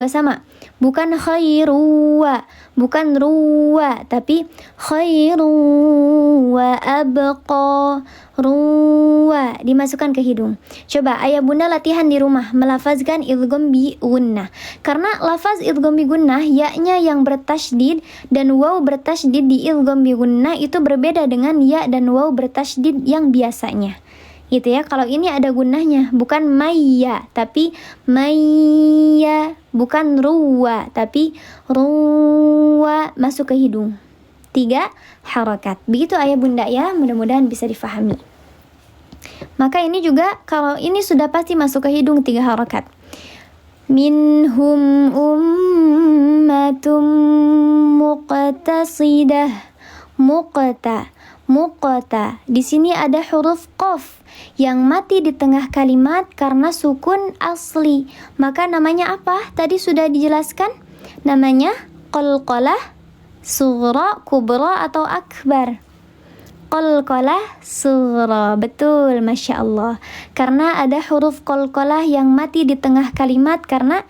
sama. Bukan khairuwa, bukan ruwa, tapi khairu wa abqa. Ruwa dimasukkan ke hidung. Coba ayah bunda latihan di rumah melafazkan idgham bi gunnah. Karena lafaz idgham bi gunnah ya-nya yang bertasydid dan waw bertasydid di idgham bi gunnah itu berbeda dengan ya dan waw bertasydid yang biasanya. Gitu ya. Kalau ini ada gunnahnya, bukan mayya tapi mayya, bukan ruwa tapi ruwa, masuk ke hidung. 3 harakat. Begitu ayah bunda ya, mudah-mudahan bisa difahami. Maka ini juga kalau ini sudah pasti masuk ke hidung 3 harakat. Minhum ummatum muqtasidah. Muqta. Di sini ada huruf qaf yang mati di tengah kalimat karena sukun asli. Maka namanya apa? Tadi sudah dijelaskan. Namanya qalqalah sughra, kubra atau akbar. Qalqalah sughra. Betul, Masya Allah. Karena ada huruf qalqalah yang mati di tengah kalimat karena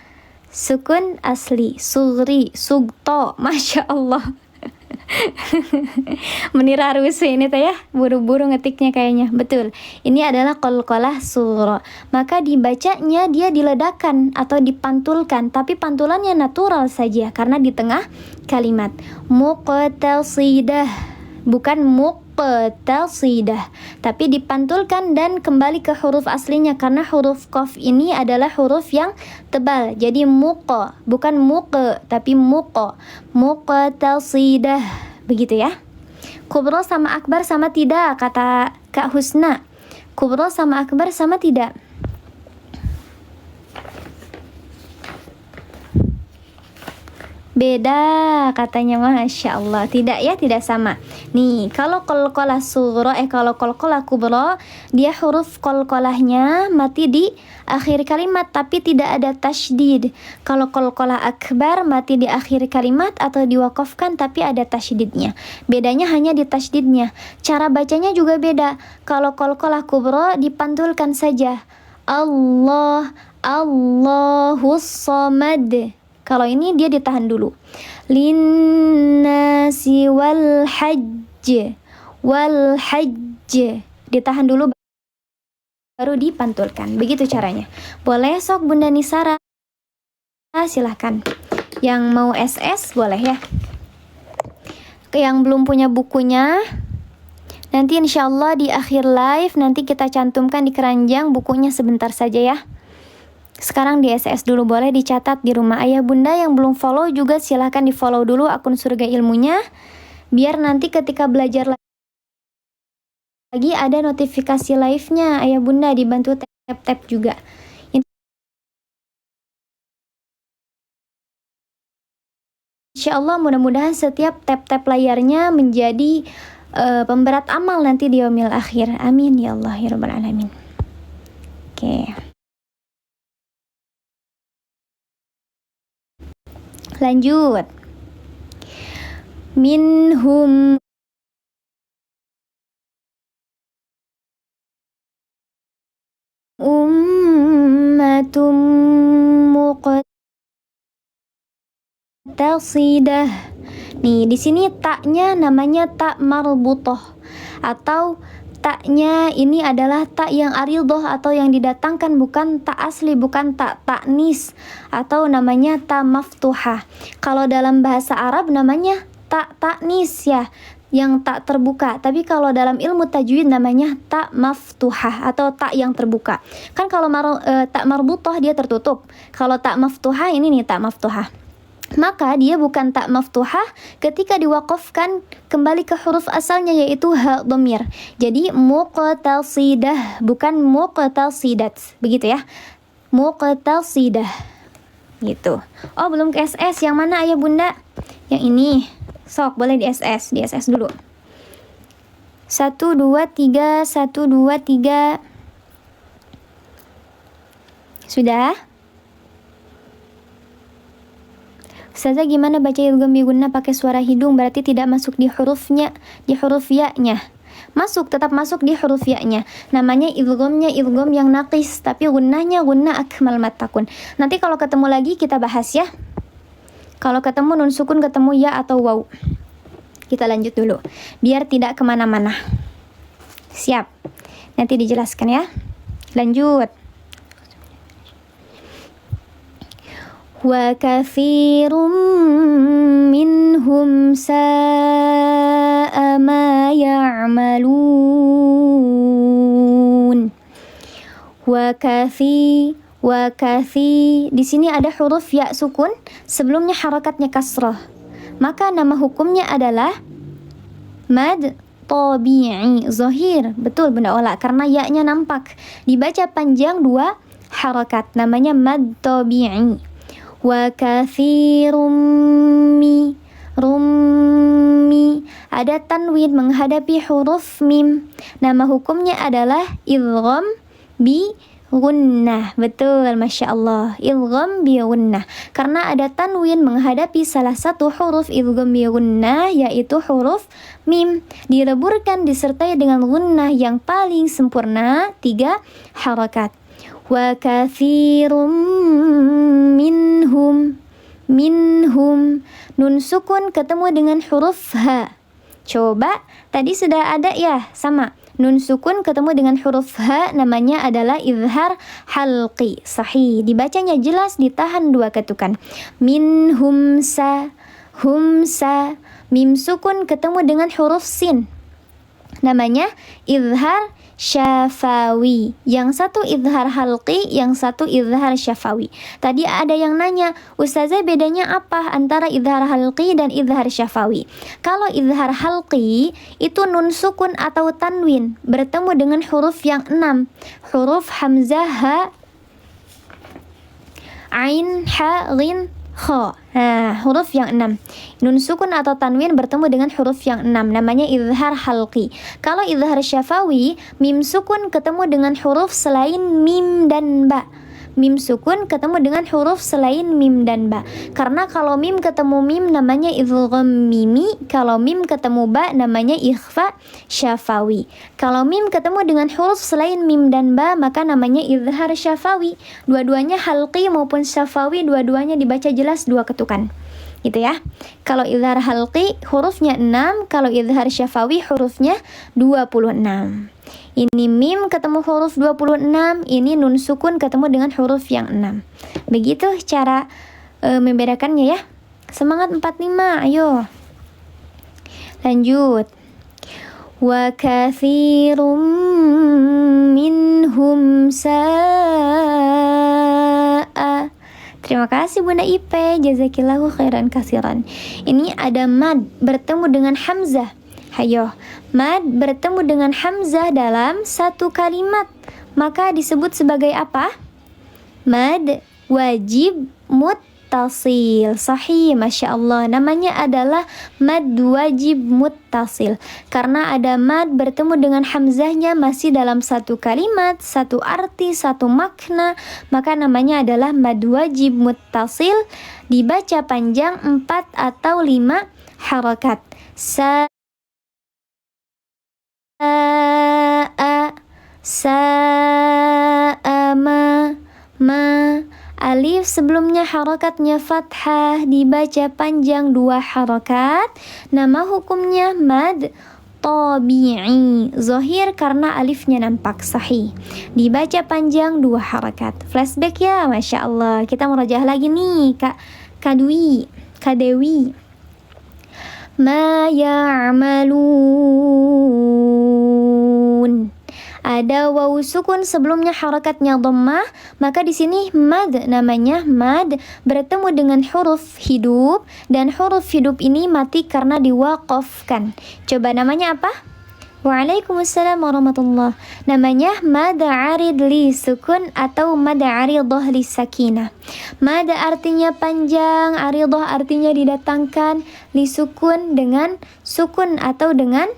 sukun asli. Sughri, sugto. Masya Allah. Menira rusuh ini teh ya, buru-buru ngetiknya kayaknya. Betul, ini adalah qalqalah sughra. Maka dibacanya dia diledakan atau dipantulkan, tapi pantulannya natural saja karena di tengah kalimat. Muqtasidah, bukan muqtasidah, tapi dipantulkan dan kembali ke huruf aslinya karena huruf qaf ini adalah huruf yang tebal. Jadi muqa, bukan muqa tapi muqa. Muqtasidah. Begitu ya. Kubra sama akbar sama tidak, kata Kak Husna. Kubra sama akbar sama tidak? Beda katanya, Masya Allah. Tidak ya, tidak sama. Nih, kalau qalqalah sughra, kalau qalqalah kubra, dia huruf qalqalahnya mati di akhir kalimat tapi tidak ada tasydid. Kalau qalqalah akbar mati di akhir kalimat atau diwakafkan tapi ada tasydidnya. Bedanya hanya di tasydidnya. Cara bacanya juga beda. Kalau qalqalah kubra dipantulkan saja. Allah, Allahus samad. Kalau ini dia ditahan dulu. Linnasi wal hajj. Ditahan dulu baru dipantulkan. Begitu caranya. Boleh sok Bunda Nisara? Silahkan. Yang mau SS boleh ya. Yang belum punya bukunya, nanti insyaallah di akhir live nanti kita cantumkan di keranjang bukunya sebentar saja ya. Sekarang di SS dulu, boleh dicatat di rumah. Ayah bunda yang belum follow juga silahkan di follow dulu akun Surga Ilmunya, biar nanti ketika belajar lagi ada notifikasi live-nya. Ayah bunda dibantu tap-tap juga. Insya Allah mudah-mudahan setiap tap-tap layarnya menjadi pemberat amal nanti di yaumil akhir. Amin ya Allah ya Rabbal Alamin. Oke. Lanjut. Minhum ummatum muqtasidah. Nih, di sini taknya namanya tak marbutoh atau taknya ini adalah tak yang aridoh atau yang didatangkan, bukan tak asli, bukan tak taknis, atau namanya tak maftuhah. Kalau dalam bahasa Arab namanya tak taknis ya, yang tak terbuka. Tapi kalau dalam ilmu tajwid namanya tak maftuhah atau tak yang terbuka. Kan kalau tak marbutoh dia tertutup. Kalau tak maftuhah ini nih tak maftuhah. Maka dia bukan tak maftuhah ketika diwakafkan kembali ke huruf asalnya yaitu ha dhamir. Jadi muqtasidah bukan muqtasidat. Begitu ya. Muqtasidah. Gitu. Oh, belum ke SS. Yang mana ayah bunda? Yang ini. Sok, boleh di SS. Di SS dulu. 1 2 3 1 2 3. Sudah? Ustazah gimana baca idgham bi gunnah pakai suara hidung, berarti tidak masuk di hurufnya, di huruf ya-nya. tetap masuk di huruf ya-nya. Namanya idghamnya idgham yang naqis, tapi gunnahnya gunnah akmal matakun. Nanti kalau ketemu lagi kita bahas ya. Kalau ketemu nun sukun, ketemu ya atau waw. Kita lanjut dulu, biar tidak kemana-mana. Siap, nanti dijelaskan ya. Lanjut. Wa katsirum minhum sa'a ma ya'malun. Wa kathi, di sini ada huruf ya sukun, sebelumnya harakatnya kasrah. Maka nama hukumnya adalah mad tabi'i zahir. Betul Bunda Ola, karena ya-nya nampak. Dibaca panjang 2 harakat, namanya mad tabi'i. Wa katsirum rummi, ada tanwin menghadapi huruf mim. Nama hukumnya adalah idgham bi gunnah. Betul, Masya Allah, idgham bi gunnah, karena ada tanwin menghadapi salah satu huruf idgham bi gunnah, yaitu huruf mim. Dileburkan disertai dengan gunnah yang paling sempurna 3 harakat. Wa katsirum minhum, nun sukun ketemu dengan huruf ha. Coba, tadi sudah ada ya, sama. Nun sukun ketemu dengan huruf ha, namanya adalah izhar halqi. Sahih, dibacanya jelas, ditahan 2 ketukan. Minhum sa, humsa. Mim sukun ketemu dengan huruf sin, namanya izhar syafawi. Yang satu izhar halqi, yang satu izhar syafawi. Tadi ada yang nanya, Ustazah bedanya apa antara izhar halqi dan izhar syafawi? Kalau izhar halqi itu nun sukun atau tanwin bertemu dengan huruf yang 6, huruf hamzah, ha, ain, ha, ghin, kha. Nah, huruf yang 6. Nun sukun atau tanwin bertemu dengan huruf yang 6, namanya izhar halqi. Kalau izhar syafawi, mim sukun ketemu dengan huruf selain mim dan ba. Mim sukun ketemu dengan huruf selain mim dan ba. Karena kalau mim ketemu mim namanya idgham mimi, kalau mim ketemu ba namanya ikhfa syafawi. Kalau mim ketemu dengan huruf selain mim dan ba maka namanya izhar syafawi. Dua-duanya halqi maupun syafawi, dua-duanya dibaca jelas 2 ketukan. Gitu ya. Kalau izhar halqi hurufnya 6, kalau izhar syafawi hurufnya 26. Ini mim ketemu huruf 26, ini nun sukun ketemu dengan huruf yang 6. Begitu cara membedakannya ya. Semangat 45, ayo. Lanjut. Wa katsirum minhum sa'a. Terima kasih Bunda Ipe, jazakillahu khairan katsiran. Ini ada mad bertemu dengan hamzah. Hayo, mad bertemu dengan hamzah dalam satu kalimat, maka disebut sebagai apa? Mad wajib muttasil. Sahih, Masya Allah. Namanya adalah mad wajib muttasil, karena ada mad bertemu dengan hamzahnya masih dalam satu kalimat, satu arti, satu makna, maka namanya adalah mad wajib muttasil. Dibaca panjang 4 atau 5 harakat. Ma. Alif sebelumnya harakatnya fathah, dibaca panjang 2 harakat. Nama hukumnya mad tabi'i zahir karena alifnya nampak. Sahih, dibaca panjang 2 harakat. Flashback ya, Masya Allah. Kita merajaah lagi nih Kak Dewi. Ma ya'malun. Ada waw sukun sebelumnya harakatnya dhammah, maka di sini mad, namanya mad bertemu dengan huruf hidup, dan huruf hidup ini mati karena diwaqafkan. Coba namanya apa? Waalaikumsalam warahmatullah. Namanya mad arid li sukun atau mad aridah li sakinah. Mad artinya panjang, aridah artinya didatangkan, li sukun dengan sukun atau dengan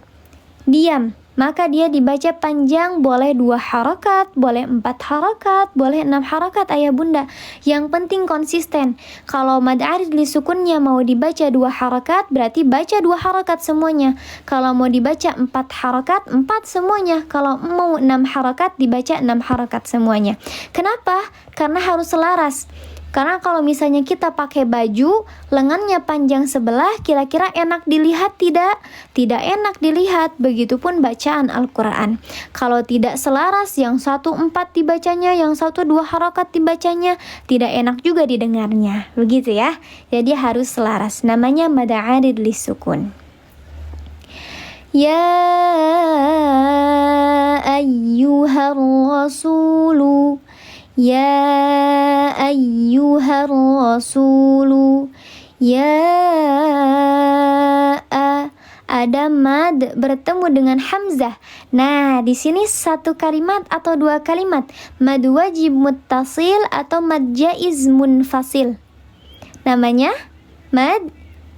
diam. maka dia dibaca panjang, boleh 2 harakat, boleh 4 harakat, boleh 6 harakat ayah bunda. Yang penting konsisten. Kalau mad arid li sukunnya mau dibaca 2 harakat, berarti baca 2 harakat semuanya. Kalau mau dibaca 4 harakat, 4 semuanya. Kalau mau 6 harakat, dibaca 6 harakat semuanya. Kenapa? Karena harus selaras. Karena kalau misalnya kita pakai baju, lengannya panjang sebelah, kira-kira enak dilihat tidak? Tidak enak dilihat, begitupun bacaan Al-Quran. Kalau tidak selaras, yang satu 4 dibacanya, yang satu 2 harakat dibacanya, tidak enak juga didengarnya. Begitu ya, jadi harus selaras. Namanya mad arid lisukun. Ya ayyuhar rasulu, ya ayyuhar rasulu, ya ada mad bertemu dengan hamzah. Nah, di sini satu kalimat atau 2 kalimat, mad wajib muttasil atau mad jaiz munfasil. Namanya mad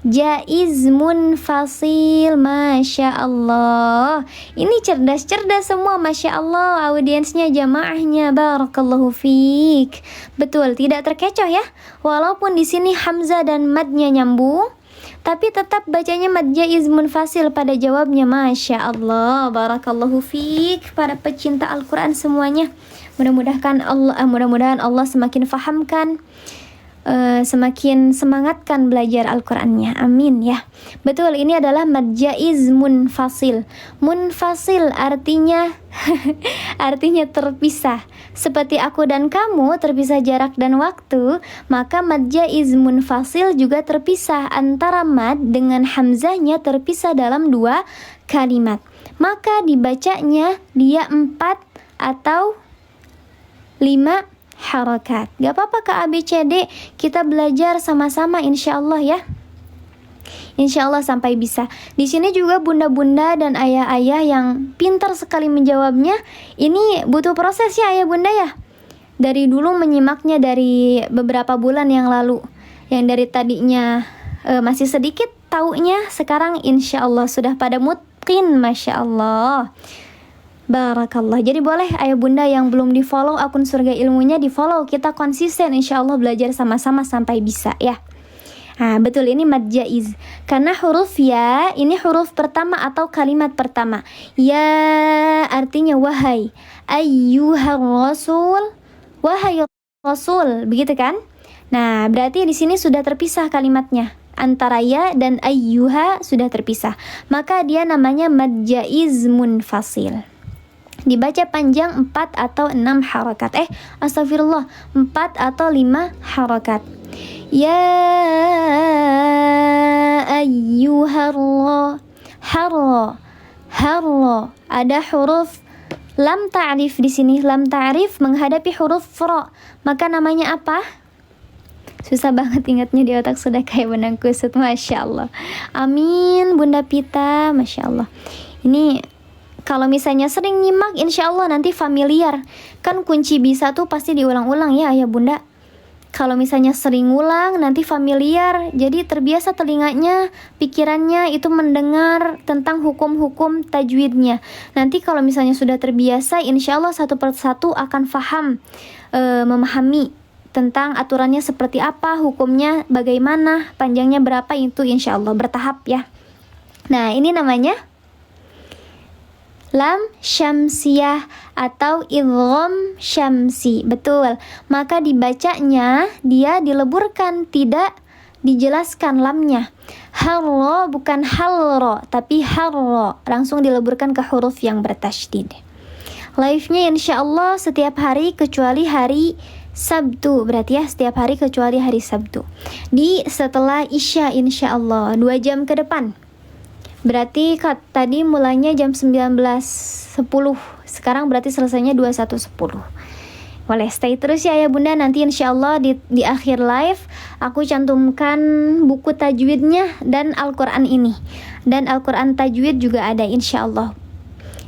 jaiz munfasil. Masya Allah, ini cerdas-cerdas semua, Masya Allah, audiensnya, jamaahnya, barakallahu fiik. Betul, tidak terkecoh ya. Walaupun di sini hamzah dan madnya nyambung, tapi tetap bacanya mad jaiz munfasil pada jawabnya. Masya Allah, barakallahu fiik para pecinta Al-Quran semuanya. Mudah-mudahan Allah semakin fahamkan, semakin semangatkan belajar Al-Qurannya. Amin ya. Betul, ini adalah mad jaiz munfasil. Munfasil artinya artinya terpisah. Seperti aku dan kamu terpisah jarak dan waktu, maka mad jaiz munfasil juga terpisah. Antara mad dengan hamzahnya terpisah dalam 2 kalimat. Maka dibacanya dia 4 atau 5 harakat. Gak apa-apa Kak, ABCD kita belajar sama-sama insyaallah ya. Insyaallah sampai bisa. Di sini juga bunda-bunda dan ayah-ayah yang pintar sekali menjawabnya. Ini butuh proses ya ayah bunda ya. Dari dulu menyimaknya dari beberapa bulan yang lalu, yang dari tadinya masih sedikit taunya, sekarang insyaallah sudah pada mutqin. Masya Allah, barakallah. Jadi boleh ayah bunda yang belum di follow akun Surga Ilmunya, di follow. Kita konsisten insyaallah belajar sama-sama sampai bisa ya. Nah betul, ini mad jaiz karena huruf ya ini huruf pertama atau kalimat pertama. Ya artinya wahai, ayyuhar rasul, wahai rasul, begitu kan? Nah berarti di sini sudah terpisah kalimatnya, antara ya dan ayyuha sudah terpisah, maka dia namanya mad jaiz munfasil. Dibaca panjang 4 atau 6 harakat. Astagfirullah, 4 atau 5 harakat. Ya ayyuhar harra, harra. Ada huruf lam ta'rif di sini. Lam ta'rif menghadapi huruf ra, maka namanya apa? Susah banget ingatnya, di otak sudah kayak benang kusut. Masya Allah. Amin Bunda Pita, Masya Allah. Ini kalau misalnya sering nyimak, insya Allah nanti familiar. Kan kunci bisa tuh pasti diulang-ulang ya ayah bunda. Kalau misalnya sering ulang, nanti familiar. Jadi terbiasa telinganya, pikirannya itu mendengar tentang hukum-hukum tajwidnya. Nanti kalau misalnya sudah terbiasa, insya Allah satu persatu akan faham, memahami tentang aturannya seperti apa, hukumnya bagaimana, panjangnya berapa, itu insya Allah bertahap ya. Nah ini namanya lam syamsiyah atau idgham syamsi. Betul. Maka dibacanya dia dileburkan, tidak dijelaskan lamnya. Harro bukan halro, tapi harro. Langsung dileburkan ke huruf yang bertasydid. Live-nya insyaallah setiap hari kecuali hari Sabtu. Berarti ya setiap hari kecuali hari Sabtu. Di setelah Isya insyaallah 2 jam ke depan. Berarti tadi mulainya jam 19.10, sekarang berarti selesainya 21.10. Boleh stay terus ya bunda. Nanti insyaallah di akhir live aku cantumkan buku tajwidnya dan Al-Quran ini. Dan Al-Quran tajwid juga ada insyaallah,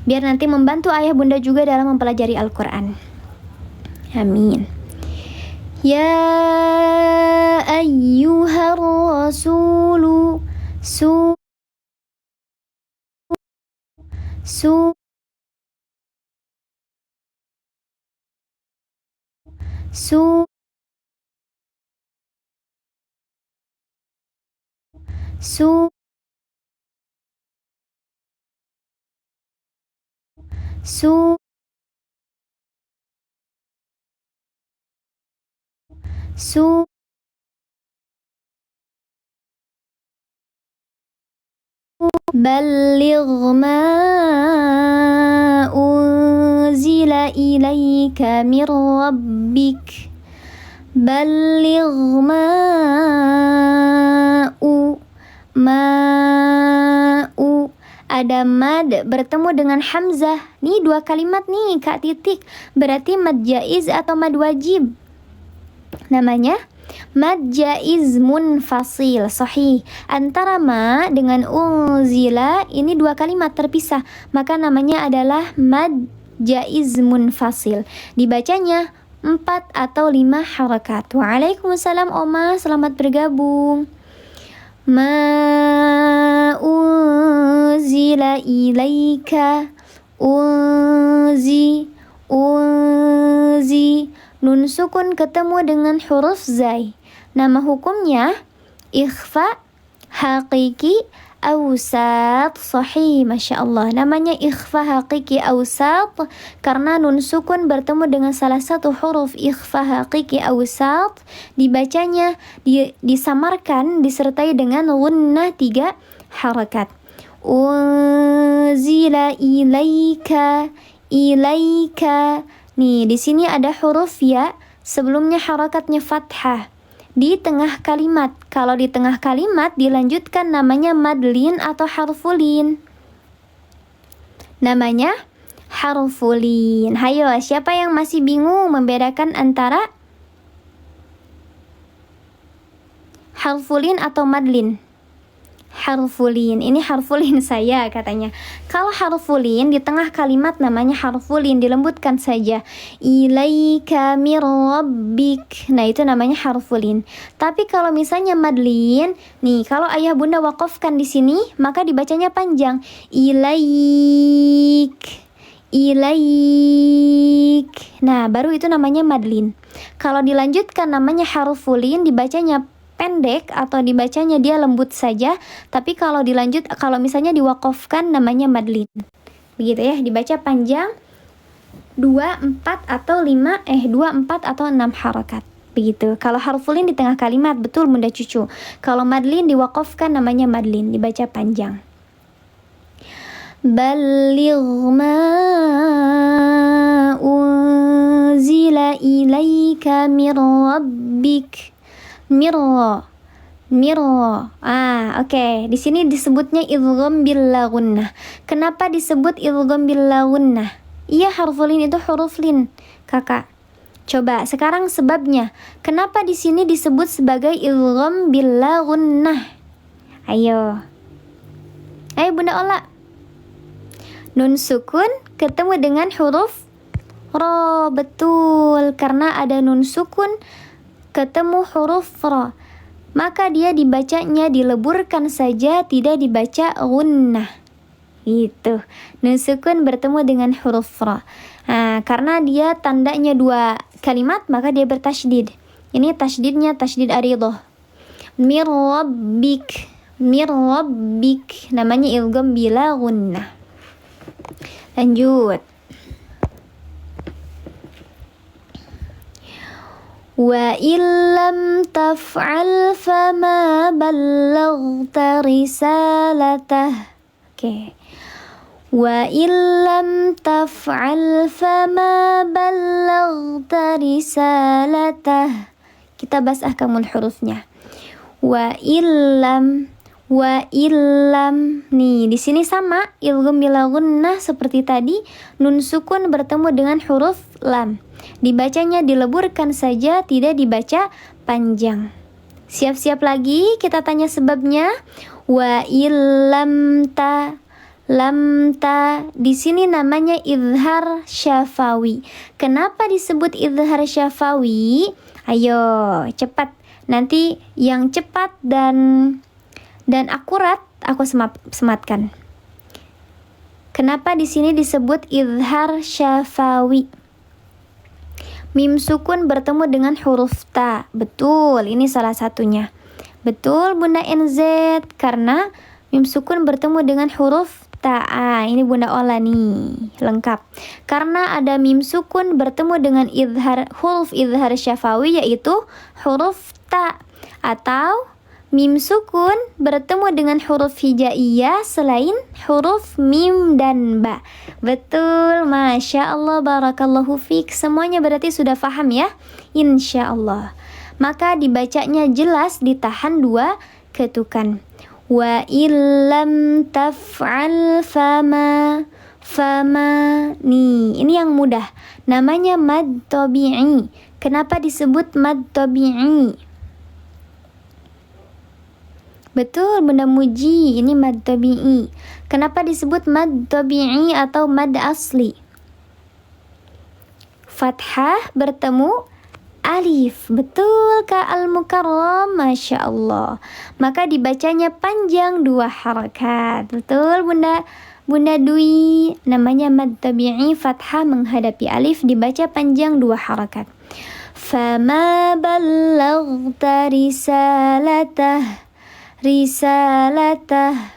biar nanti membantu ayah bunda juga dalam mempelajari Al-Quran. Amin. Ya ayyuhar rasulu su su su su su balligh ma unzila ilaika mir rabbik balligh ma'u ada mad bertemu dengan hamzah. Nih dua kalimat nih Kak Titik. Berarti mad jaiz atau mad wajib? Namanya mad jaiz munfasil. Sahih. Antara ma dengan unzila ini dua kalimat terpisah, maka namanya adalah mad jaiz munfasil. Dibacanya 4 atau 5 harakat. Waalaikumsalam Oma, selamat bergabung. Ma unzila ilaika unzi nun sukun ketemu dengan huruf zai. Nama hukumnya ikhfa haqiqi awsat. Sahih, Masya Allah. Namanya ikhfa haqiqi awsat karena nun sukun bertemu dengan salah satu huruf ikhfa haqiqi awsat. Dibacanya disamarkan disertai dengan gunnah 3 harakat. Unzila ilaika. Nih, di sini ada huruf ya, sebelumnya harakatnya fathah. Di tengah kalimat. Kalau di tengah kalimat dilanjutkan namanya madlin atau harfulin. Namanya harfulin. Hayo, siapa yang masih bingung membedakan antara harfulin atau madlin? Harfulin, ini harfulin saya katanya. Kalau harfulin di tengah kalimat namanya harfulin, dilembutkan saja. Ilaika mir rabbik. Nah, itu namanya harfulin. Tapi kalau misalnya madlin, nih kalau ayah bunda wakafkan di sini, maka dibacanya panjang. Ilaik. Nah, baru itu namanya madlin. Kalau dilanjutkan namanya harfulin, dibacanya pendek atau dibacanya dia lembut saja. Tapi kalau misalnya diwakafkan namanya madlin. Begitu ya, dibaca panjang 2, 4 atau 6 harakat. Begitu. Kalau harfulin di tengah kalimat, betul Bunda Cucu. Kalau madlin diwakafkan namanya madlin, dibaca panjang. Balligh ma unzila ilaika mir rabbik. Mirro. Oke. Di sini disebutnya idgham bil gunnah. Kenapa disebut idgham bil gunnah? Iya, harfulin itu huruf lin, Kakak. Coba sekarang sebabnya. Kenapa di sini disebut sebagai idgham bil gunnah? Ayo Bunda Ola. Nun sukun ketemu dengan huruf ro. Betul, karena ada nun sukun ketemu huruf ra, maka dia dibacanya dileburkan saja, tidak dibaca gunnah. Itu nun sukun bertemu dengan huruf ra. Nah, karena dia tandanya 2 kalimat, maka dia bertasydid. Ini tasydidnya tasydid aridhah. Mir rabbik. Namanya idgham bila gunnah. Lanjut. Wa illam taf'al fama ballaghta risalatah. Oke. Wa illam taf'al fama ballaghta risalatah. Kita bahas ahkamul hurufnya. Wa illam. Nih, di sini sama idgham bila gunnah seperti tadi, nun sukun bertemu dengan huruf lam. Dibacanya dileburkan saja, tidak dibaca panjang. Siap-siap lagi, kita tanya sebabnya. Wa illam ta. Di sini namanya izhar syafawi. Kenapa disebut izhar syafawi? Ayo, cepat. Nanti yang cepat dan akurat aku sematkan. Kenapa di sini disebut izhar syafawi? Mim sukun bertemu dengan huruf ta. Betul, ini salah satunya. Betul Bunda NZ, karena mim sukun bertemu dengan huruf ta. Ini Bunda Ola nih, lengkap. Karena ada mim sukun bertemu dengan huruf izhar syafawi, yaitu huruf ta. Atau mim sukun bertemu dengan huruf hijaiyah selain huruf mim dan ba. Betul, Masya Allah, barakallahu fiik. Semuanya berarti sudah paham ya, insya Allah. Maka dibacanya jelas, ditahan 2 ketukan. Wa illam taf'al fama. Nih, ini yang mudah. Namanya mad tabi'i. Kenapa disebut mad tabi'i? Betul Bunda Muji, ini mad tabi'i. Kenapa disebut mad tabi'i atau mad asli? Fathah bertemu alif. Betul Kak Al-Mukarram, Masya Allah. Maka dibacanya panjang 2 harakat. Betul Bunda Dwi. Namanya mad tabi'i, fathah menghadapi alif, dibaca panjang 2 harakat. Fama ballaghta risalatah.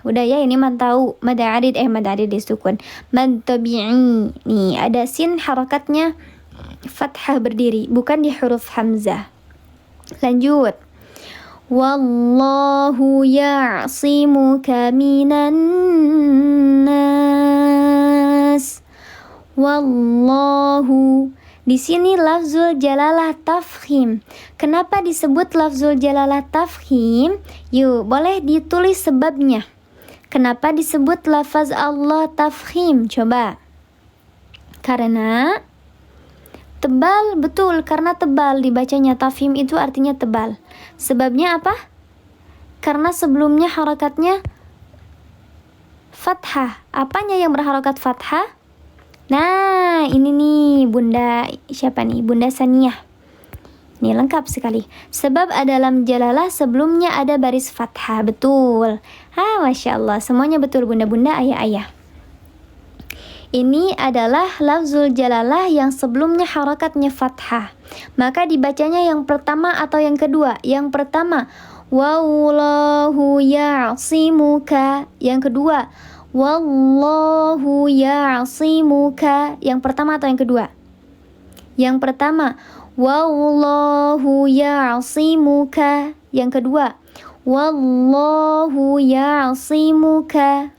Udah ya, ini tahu mad arid disukun. Mad tabi'i. Nih ada sin harakatnya fathah berdiri, bukan di huruf hamzah. Lanjut. Wallahu ya'simuka minan nas. Wallahu. Di sini lafzul jalalah tafkhim. Kenapa disebut lafzul jalalah tafkhim? Yuk, boleh ditulis sebabnya. Kenapa disebut lafaz Allah tafkhim? Coba. Karena tebal, betul, karena tebal. Dibacanya tafhim itu artinya tebal. Sebabnya apa? Karena sebelumnya harakatnya fathah. Apanya yang berharakat fathah? Nah, ini nih Bunda, siapa nih? Bunda Saniyah. Ini lengkap sekali. Sebab ada lam jalalah, sebelumnya ada baris fathah. Betul. Masya Allah. Semuanya betul Bunda-bunda, ayah-ayah. Ini adalah lafzul jalalah yang sebelumnya harakatnya fathah. Maka dibacanya yang pertama atau yang kedua? Yang pertama, wallahu ya'simuka. Yang kedua, wallahu ya'simuka. Yang pertama atau yang kedua? Yang pertama, wallahu ya'simuka. Yang kedua, wallahu ya'simuka.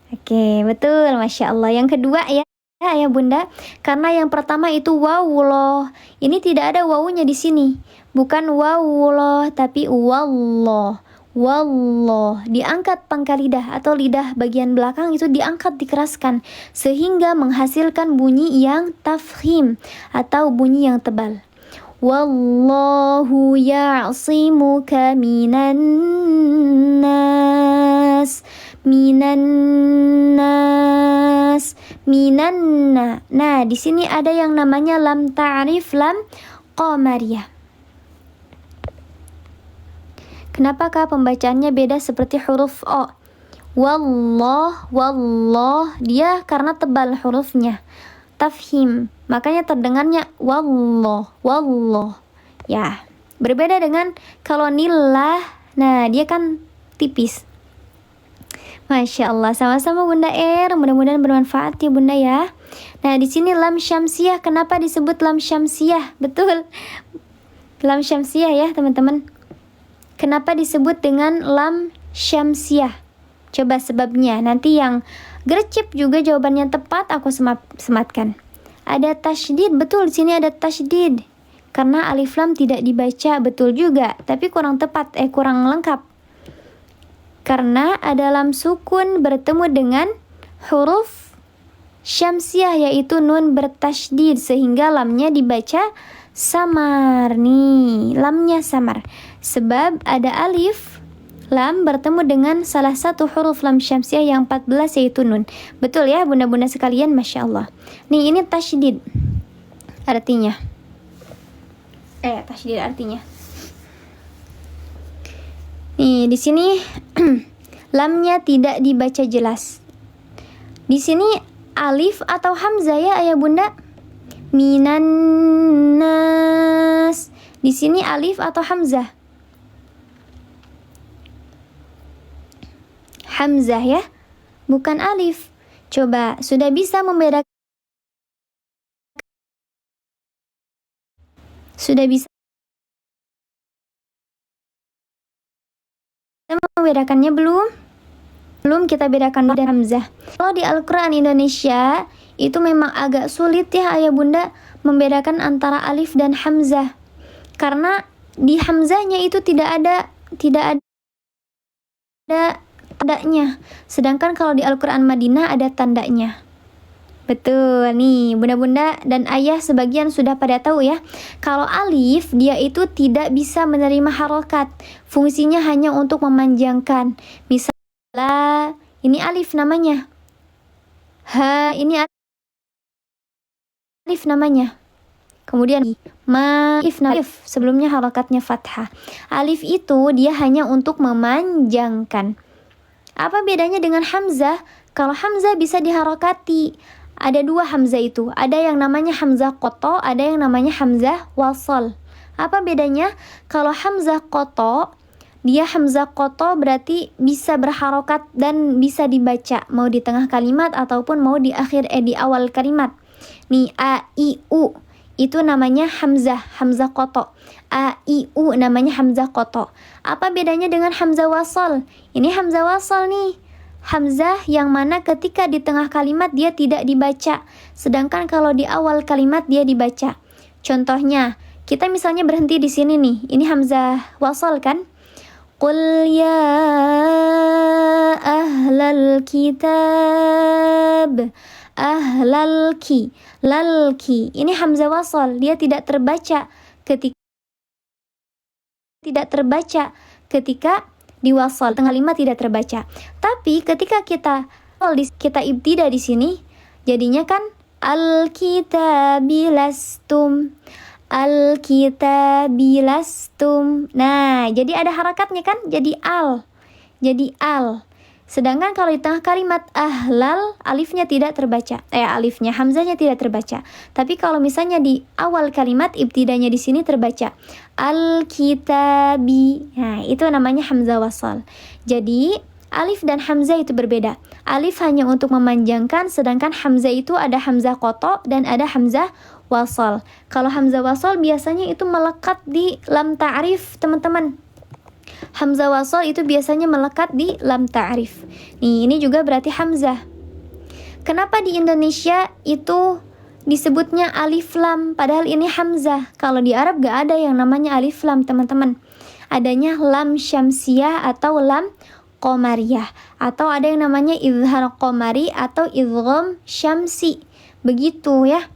Oke, betul, Masya Allah. Yang kedua ya Bunda, karena yang pertama itu wawuloh. Ini tidak ada wawunya di sini. Bukan wawuloh, tapi wallah. Wallah, diangkat pangkal lidah atau lidah bagian belakang itu diangkat, dikeraskan sehingga menghasilkan bunyi yang tafkhim atau bunyi yang tebal. Wallahu ya'simuka minan nas. Nah, di sini ada yang namanya lam ta'rif, lam qamariyah. Kenapakah pembacaannya beda seperti huruf O? Wallah, dia karena tebal hurufnya, tafhim, makanya terdengarnya wallah. Ya, berbeda dengan kalau nillah, nah dia kan tipis. Masya Allah, sama-sama Bunda mudah-mudahan bermanfaat ya Bunda ya. Nah, di sini lam syamsiyah, kenapa disebut lam syamsiyah? Betul, lam syamsiyah ya teman-teman. Kenapa disebut dengan lam syamsiyah? Coba sebabnya. Nanti yang gercep juga jawabannya tepat aku sematkan. Ada tasydid, betul, di sini ada tasydid. Karena alif lam tidak dibaca, betul juga, tapi kurang tepat, kurang lengkap. Karena ada lam sukun bertemu dengan huruf syamsiyah, yaitu nun bertasydid, sehingga lamnya dibaca samar. Nih, lamnya samar. Sebab ada alif lam bertemu dengan salah satu huruf lam syamsiyah yang 14, yaitu nun. Betul ya Bunda-bunda sekalian, Masya Allah. Nih, ini tasydid artinya. Tasydid artinya. Nih, di sini lamnya tidak dibaca jelas. Di sini alif atau hamzah ya ayah bunda? Minan nas. Di sini alif atau hamzah? Hamzah ya, bukan alif. Coba, sudah bisa membedakan? Sudah bisa membedakannya belum? Belum, kita bedakan dulu hamzah. Kalau di Al-Quran Indonesia itu memang agak sulit ya ayah bunda membedakan antara alif dan hamzah, karena di hamzahnya itu tidak ada tandanya, sedangkan kalau di Al-Quran Madinah ada tandanya. Betul nih bunda-bunda dan ayah sebagian sudah pada tahu ya, kalau alif dia itu tidak bisa menerima harokat, fungsinya hanya untuk memanjangkan. Misalnya ini alif namanya, ha ini alif namanya, kemudian alif sebelumnya harokatnya fathah. Alif itu dia hanya untuk memanjangkan. Apa bedanya dengan hamzah? Kalau hamzah bisa diharokati. Ada dua hamzah itu. Ada yang namanya hamzah qoto, ada yang namanya hamzah wasol. Apa bedanya? Kalau hamzah qoto, dia hamzah qoto berarti bisa berharokat dan bisa dibaca, mau di tengah kalimat ataupun mau di awal kalimat. Nih a i u itu namanya hamzah qoto. A i u namanya hamzah qoto. Apa bedanya dengan hamzah wasol? Ini hamzah wasol nih, hamzah yang mana ketika di tengah kalimat dia tidak dibaca, sedangkan kalau di awal kalimat dia dibaca. Contohnya, kita misalnya berhenti di sini nih, ini hamzah wasol kan? Qul ya ahlal kitab, lalki. Ini hamzah wasol, dia tidak terbaca ketika diwasal, tengah kalimat tidak terbaca. Tapi ketika kita ibtida di sini, jadinya kan al-kitabilastum. Nah, jadi ada harakatnya kan? Jadi al. Sedangkan kalau di tengah kalimat ahlal, alifnya tidak terbaca. Hamzahnya tidak terbaca. Tapi kalau misalnya di awal kalimat ibtidanya di sini terbaca al-kitabi. Nah, itu namanya hamzah wasal. Jadi alif dan hamzah itu berbeda. Alif hanya untuk memanjangkan, sedangkan hamzah itu ada hamzah qoto dan ada hamzah wasal. Kalau hamzah wasal biasanya itu melekat di lam ta'rif, teman-teman. Hamzah wasal itu biasanya melekat di lam ta'rif. Nih, ini juga berarti hamzah. Kenapa di Indonesia itu disebutnya alif lam, padahal ini hamzah? Kalau di Arab gak ada yang namanya alif lam, teman-teman. Adanya lam syamsiyah atau lam qamariyah, atau ada yang namanya izhar qamari atau idgham syamsi. Begitu ya.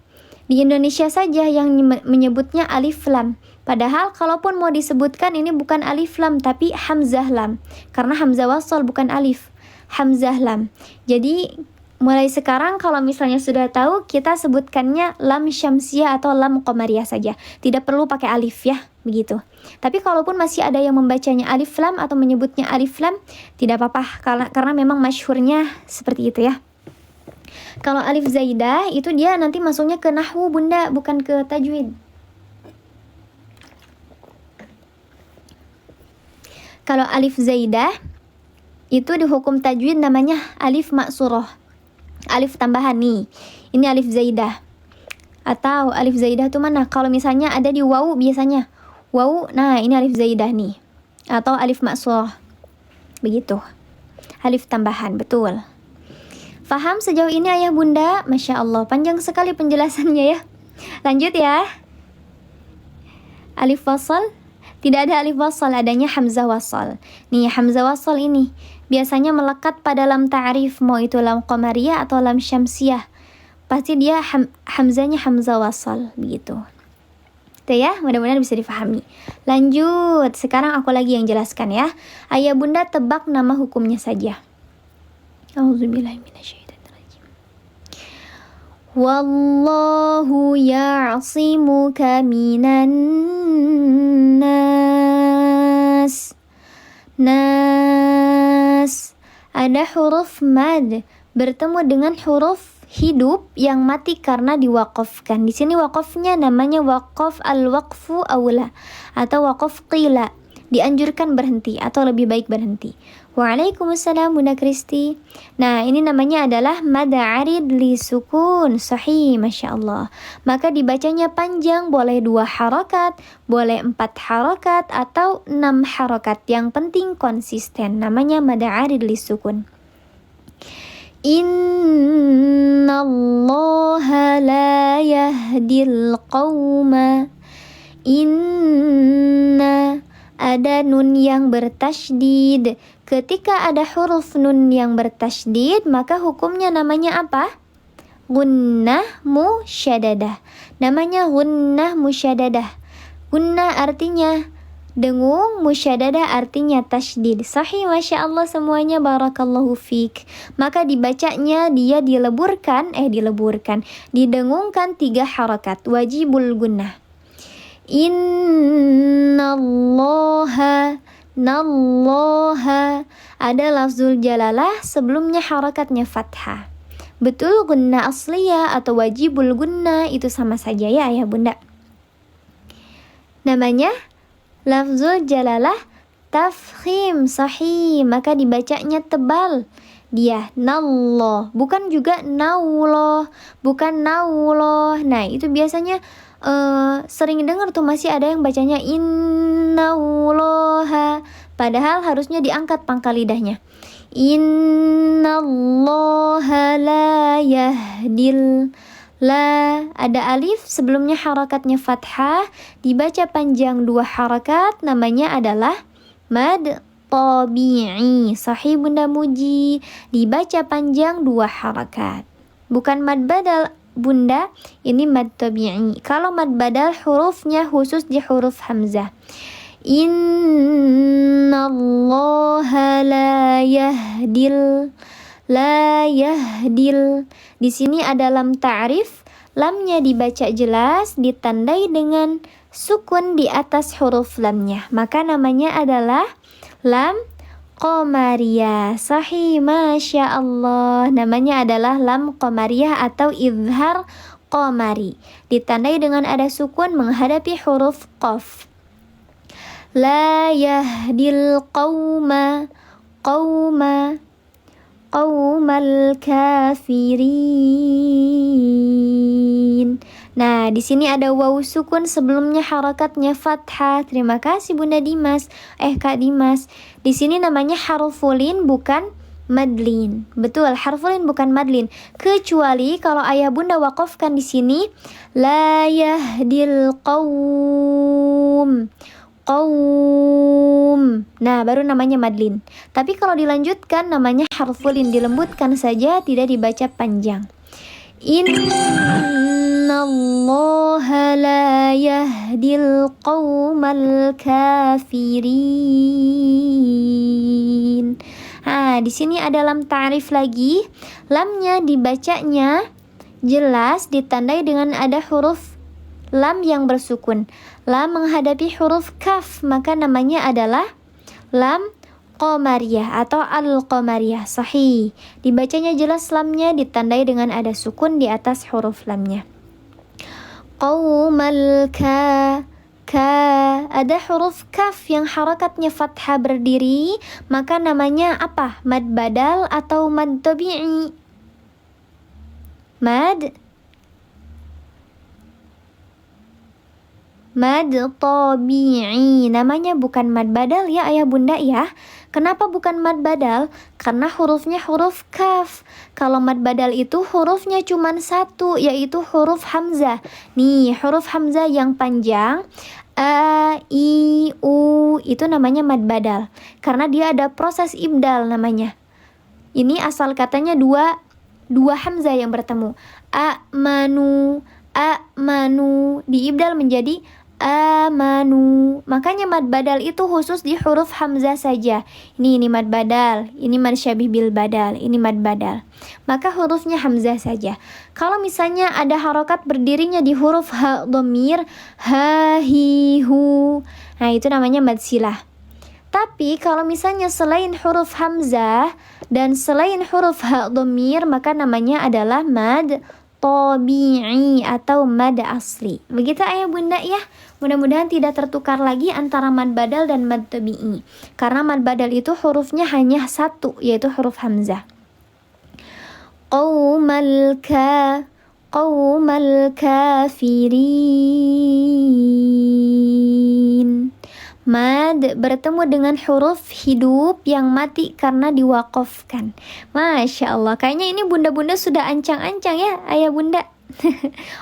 Di Indonesia saja yang menyebutnya alif lam. Padahal kalaupun mau disebutkan ini bukan alif lam tapi hamzah lam, karena hamzah wasal bukan alif, hamzah lam. Jadi mulai sekarang kalau misalnya sudah tahu, kita sebutkannya lam syamsiyah atau lam qamariyah saja, tidak perlu pakai alif ya, begitu. Tapi kalaupun masih ada yang membacanya alif lam atau menyebutnya alif lam, tidak apa-apa, karena memang masyhurnya seperti itu ya. Kalau alif zaidah itu dia nanti masuknya ke nahwu bunda, bukan ke tajwid. Kalau alif zaidah itu di hukum tajwid namanya alif maksurah, alif tambahan nih. Ini alif zaidah. Atau alif zaidah itu mana? Kalau misalnya ada di wawu biasanya. Wawu, nah ini alif zaidah nih. Atau alif maksurah. Begitu. Alif tambahan, betul. Faham sejauh ini ayah bunda? Masya Allah, panjang sekali penjelasannya ya. Lanjut ya. Alif wasal. Tidak ada alif wasal, adanya hamzah wasal. Nih, hamzah wasal ini biasanya melekat pada lam ta'rif, mau itu lam qamariyah atau lam syamsiyah. Pasti dia hamzahnya hamzah wasal, begitu. Itu ya, mudah-mudahan bisa difahami. Lanjut, sekarang aku lagi yang jelaskan ya. Ayah bunda tebak nama hukumnya saja. Auzubillahiminasyaitonirrajim. Wallahu ya'simuka minan nas. Ada huruf mad. bertemu dengan huruf hidup yang mati karena diwaqafkan. Di sini waqafnya namanya waqaf al-waqfu aula atau waqaf qila. Dianjurkan berhenti atau lebih baik berhenti. Waalaikumsalam Bunda Kristi. Nah, ini namanya adalah mad arid li sukun. Sahih, Masya Allah. Maka dibacanya panjang, boleh 2 harakat, boleh 4 harakat, atau 6 harakat. Yang penting konsisten. Namanya mad arid li sukun. Innallaha la yahdil qawma. Inna, ada nun yang bertasydid. Ketika ada huruf nun yang bertasydid, maka hukumnya namanya apa? Gunnah musyaddadah. Namanya gunnah musyaddadah. Gunnah artinya dengung, musyaddadah artinya tasydid. Sahih, Masya Allah semuanya, barakallahu fiik. Maka dibacanya dia didengungkan 3 harakat, wajibul gunnah. Innallaha, nallaha, ada lafzul jalalah sebelumnya harakatnya fathah. Betul, gunnah asliyah atau wajibul gunnah itu sama saja ya ayah bunda. Namanya lafzul jalalah tafkhim. Sahih, maka dibacanya tebal. Dia nallah, bukan juga nauloh, bukan nauloh. Nah, itu biasanya sering dengar tuh masih ada yang bacanya innauloha, padahal harusnya diangkat pangkal lidahnya. Innallaha la yahdil. La, ada alif sebelumnya harakatnya fathah, dibaca panjang 2 harakat, namanya adalah mad tabi'i. Sahih Bunda Muji, dibaca panjang 2 harakat. Bukan mad badal Bunda, ini mad tabi'i. Kalau mad badal hurufnya khusus di huruf hamzah. Innallaha la yahdil. La yahdil. Di sini ada lam ta'rif. Lamnya dibaca jelas, ditandai dengan sukun di atas huruf lamnya. Maka namanya adalah lam qamariyah. Sahih, Masya Allah. Namanya adalah lam qamariyah atau izhar qamari. Ditandai dengan ada sukun menghadapi huruf qaf. La yahdil qawma. Qawma. Qaumal kafirin. Nah, di sini ada waw sukun sebelumnya harakatnya fathah. Terima kasih Bunda Dimas. Kak Dimas. Di sini namanya harfulin bukan madlin. Betul, harfulin bukan madlin. Kecuali kalau ayah Bunda wakafkan di sini la yahdil qaum. Qaum. Nah, baru namanya madlin. Tapi kalau dilanjutkan namanya harfulin, dilembutkan saja, tidak dibaca panjang. Innallaha la yahdil qaumal kafirin. Di sini ada lam ta'rif lagi. Lamnya dibacanya jelas, ditandai dengan ada huruf lam yang bersukun. Lam menghadapi huruf kaf, maka namanya adalah lam qamariyah atau al-qamariyah. Sahih, dibacanya jelas lamnya, ditandai dengan ada sukun di atas huruf lamnya. Qaumal ka. Ada huruf kaf yang harakatnya fathah berdiri, maka namanya apa? Mad badal atau mad tabi'i? Mad tabi'i. Namanya bukan mad badal ya ayah bunda ya. Kenapa bukan mad badal? Karena hurufnya huruf kaf. Kalau mad badal itu hurufnya cuma 1, yaitu huruf hamzah. Nih, huruf hamzah yang panjang a, i, u, itu namanya mad badal. Karena dia ada proses ibdal namanya. Ini asal katanya dua hamzah yang bertemu. Amanu, diibdal menjadi amanu. Makanya mad badal itu khusus di huruf hamzah saja. Ini mad badal, ini mad syabih bil badal, ini mad badal. Maka hurufnya hamzah saja. Kalau misalnya ada harokat berdirinya di huruf ha dhamir, ha, hi, hu, nah itu namanya mad silah. Tapi kalau misalnya selain huruf hamzah dan selain huruf ha dhamir, maka namanya adalah mad tabi'i atau mad asli. Begitu ayah bunda ya. Mudah-mudahan tidak tertukar lagi antara mad badal dan mad tabi'i. Karena mad badal itu hurufnya hanya satu, yaitu huruf hamzah. Qaumal kafirin. Mad bertemu dengan huruf hidup yang mati karena diwakafkan. Masya Allah, kayaknya ini bunda-bunda sudah ancang-ancang ya ayah bunda.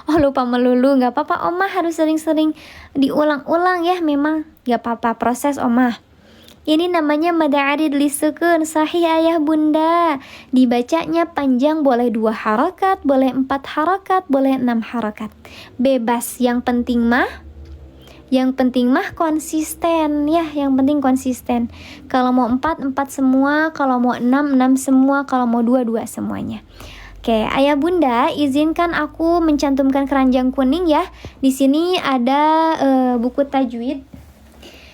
Oh lupa melulu, gak apa-apa omah, harus sering-sering diulang-ulang ya. Memang gak apa-apa, proses omah. Ini namanya mad arid li sukun, sahih ayah bunda. Dibacanya panjang, boleh 2 harakat, boleh 4 harakat, boleh 6 harakat. Bebas, yang penting mah konsisten ya, yang penting konsisten. Kalau mau 4 semua, kalau mau 6 semua, kalau mau 2 semuanya. Oke, ayah bunda, izinkan aku mencantumkan keranjang kuning ya. Di sini ada buku tajwid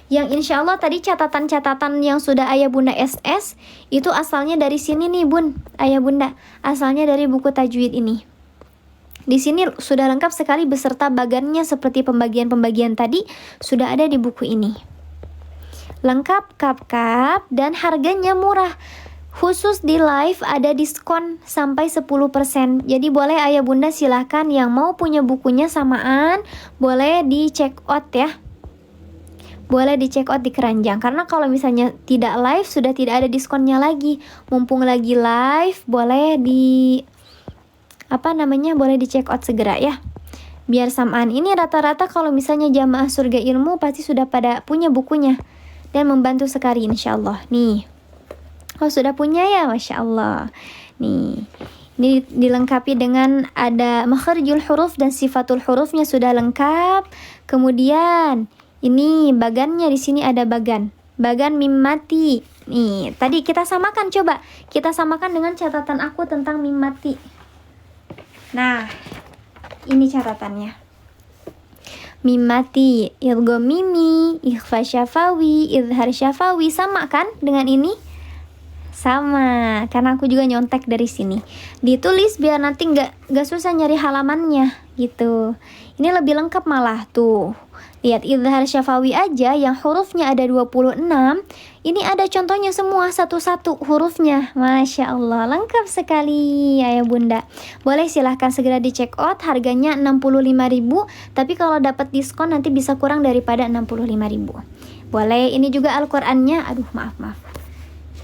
yang insya Allah tadi catatan-catatan yang sudah ayah bunda SS itu asalnya dari sini nih bun, ayah bunda, asalnya dari buku tajwid ini. Di sini sudah lengkap sekali beserta bagannya seperti pembagian-pembagian tadi sudah ada di buku ini. Lengkap kap-kap dan harganya murah. Khusus di live ada diskon sampai 10%. Jadi boleh ayah bunda silahkan yang mau punya bukunya samaan boleh di check out ya. Boleh di check out di keranjang. Karena kalau misalnya tidak live sudah tidak ada diskonnya lagi. Mumpung lagi live boleh boleh di check out segera ya, biar samaan. Ini rata-rata kalau misalnya jamaah surga ilmu pasti sudah pada punya bukunya dan membantu sekali insyaallah. Nih, oh sudah punya ya, masya Allah. Nih, ini dilengkapi dengan ada makharijul huruf dan sifatul hurufnya sudah lengkap. Kemudian ini bagannya, di sini ada bagan mim mati. Nih, tadi kita samakan, coba kita samakan dengan catatan aku tentang mim mati. Nah, ini catatannya. Mim mati, idgham mimi, ikhfa syafawi, izhar syafawi, sama kan dengan ini? Sama, karena aku juga nyontek dari sini. Ditulis biar nanti nggak susah nyari halamannya gitu. Ini lebih lengkap malah tuh. Lihat izhar syafawi aja yang hurufnya ada 26. Ini ada contohnya semua satu-satu hurufnya. Masya Allah, lengkap sekali ayah bunda. Boleh silahkan segera di check out, harganya 65.000. Tapi kalau dapat diskon nanti bisa kurang daripada 65.000. Boleh, ini juga Al-Qur'annya. Aduh maaf.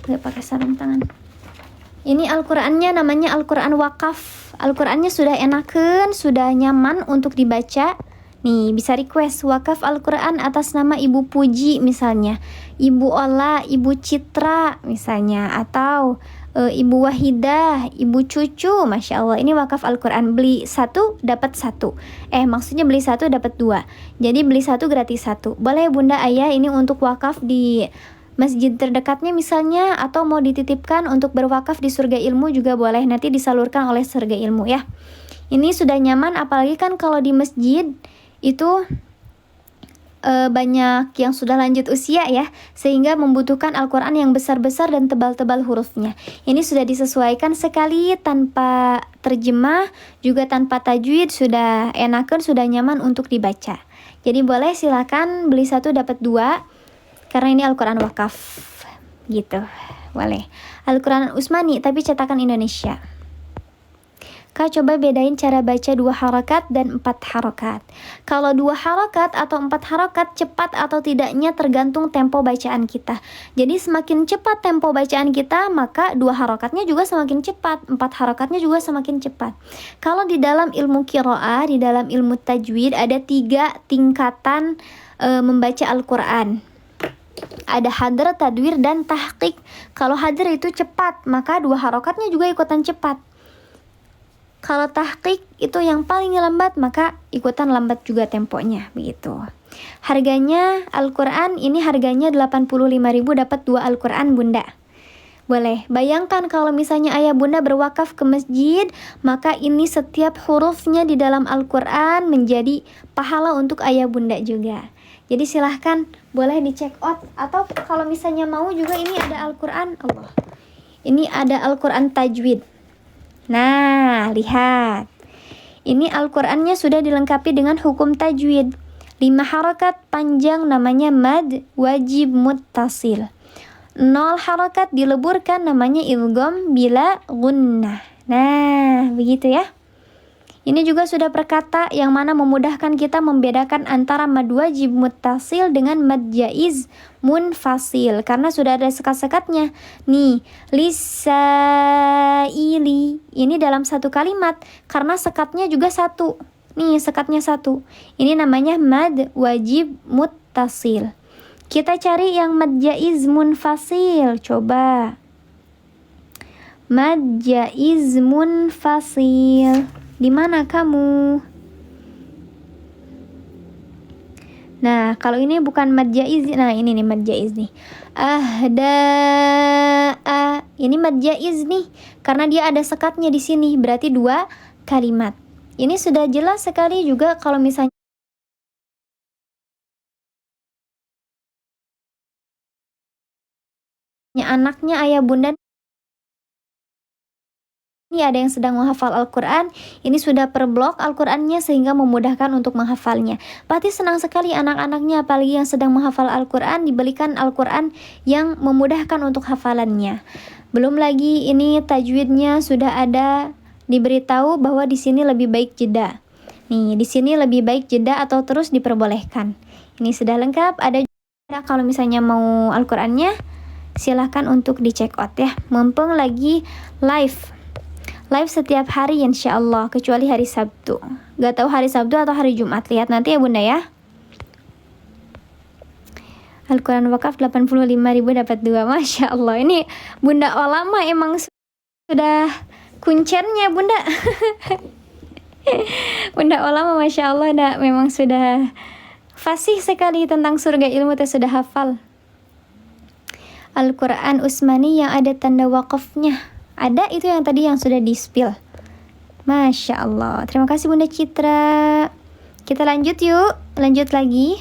Gak pakai sarung tangan. Ini Al-Qur'annya namanya Al-Qur'an Wakaf. Al-Qur'annya sudah enakan, sudah nyaman untuk dibaca. Nih, bisa request wakaf Al-Qur'an atas nama Ibu Puji misalnya, Ibu Ola, Ibu Citra misalnya, atau Ibu Wahidah, Ibu Cucu. Masya Allah, ini wakaf Al-Qur'an, beli 1 dapat 1. Maksudnya beli 1 dapat 2. Jadi beli 1 gratis 1. Boleh bunda ayah, ini untuk wakaf di masjid terdekatnya misalnya, atau mau dititipkan untuk berwakaf di surga ilmu juga boleh, nanti disalurkan oleh surga ilmu ya. Ini sudah nyaman, apalagi kan kalau di masjid itu banyak yang sudah lanjut usia ya, sehingga membutuhkan Al-Qur'an yang besar-besar dan tebal-tebal hurufnya. Ini sudah disesuaikan sekali, tanpa terjemah juga tanpa tajwid, sudah enakan, sudah nyaman untuk dibaca. Jadi boleh silakan beli 1 dapat 2 karena ini Al-Qur'an wakaf gitu. Boleh. Al-Qur'an Utsmani tapi cetakan Indonesia. Kak, coba bedain cara baca 2 harakat dan 4 harakat. Kalau 2 harakat atau 4 harakat, cepat atau tidaknya tergantung tempo bacaan kita. Jadi semakin cepat tempo bacaan kita, maka 2 harakatnya juga semakin cepat, 4 harakatnya juga semakin cepat. Kalau di dalam ilmu qiraah, di dalam ilmu tajwid ada 3 tingkatan membaca Al-Qur'an. Ada hadr, tadwir, dan tahqiq. Kalau hadr itu cepat, maka 2 harakatnya juga ikutan cepat. Kalau tahqiq itu yang paling lambat, maka ikutan lambat juga temponya, begitu. Harganya Al-Qur'an ini harganya 85.000 dapat 2 Al-Qur'an bunda. Boleh, bayangkan kalau misalnya ayah bunda berwakaf ke masjid, maka ini setiap hurufnya di dalam Al-Qur'an menjadi pahala untuk ayah bunda juga. Jadi silahkan boleh di check out. Atau kalau misalnya mau juga ini ada Al-Quran. Allah, ini ada Al-Quran tajwid. Nah, lihat, ini Al-Qurannya sudah dilengkapi dengan hukum tajwid. 5 harakat panjang namanya mad wajib muttasil. 0 harakat dileburkan namanya idgham bila gunnah. Nah, begitu ya. Ini juga sudah perkata yang mana memudahkan kita membedakan antara mad wajib muttasil dengan mad jaiz munfasil, karena sudah ada sekat-sekatnya. Nih, lisaili ini dalam satu kalimat karena sekatnya juga satu. Nih, sekatnya satu. Ini namanya mad wajib muttasil. Kita cari yang mad jaiz munfasil. Coba. Mad jaiz munfasil. Di mana kamu? Nah, kalau ini bukan mad jaiz. Nah, ini nih mad jaiz nih. Ini mad jaiz nih karena dia ada sekatnya di sini, berarti 2 kalimat. Ini sudah jelas sekali juga kalau misalnya anaknya ayah bunda ini ada yang sedang menghafal Al-Quran, ini sudah per blok Al-Qurannya sehingga memudahkan untuk menghafalnya. Pasti senang sekali anak-anaknya, apalagi yang sedang menghafal Al-Quran, dibelikan Al-Quran yang memudahkan untuk hafalannya. Belum lagi ini tajwidnya sudah ada, diberitahu bahwa di sini lebih baik jeda. Nih, di sini lebih baik jeda atau terus diperbolehkan. Ini sudah lengkap, ada juga kalau misalnya mau Al-Qurannya, silahkan untuk di check out ya. Mumpung lagi live setiap hari insya Allah, kecuali hari Sabtu. Gak tahu hari Sabtu atau hari Jumat, lihat nanti ya bunda ya. Al-Quran wakaf 85.000 dapat 2. Masya Allah, ini bunda ulama emang sudah kuncernya bunda. Bunda ulama Masya Allah memang sudah fasih sekali tentang surga ilmu, sudah hafal. Al-Quran Utsmani yang ada tanda wakafnya. Ada itu yang tadi yang sudah di-spill. Masya Allah. Terima kasih Bunda Citra. Kita lanjut yuk. Lanjut lagi.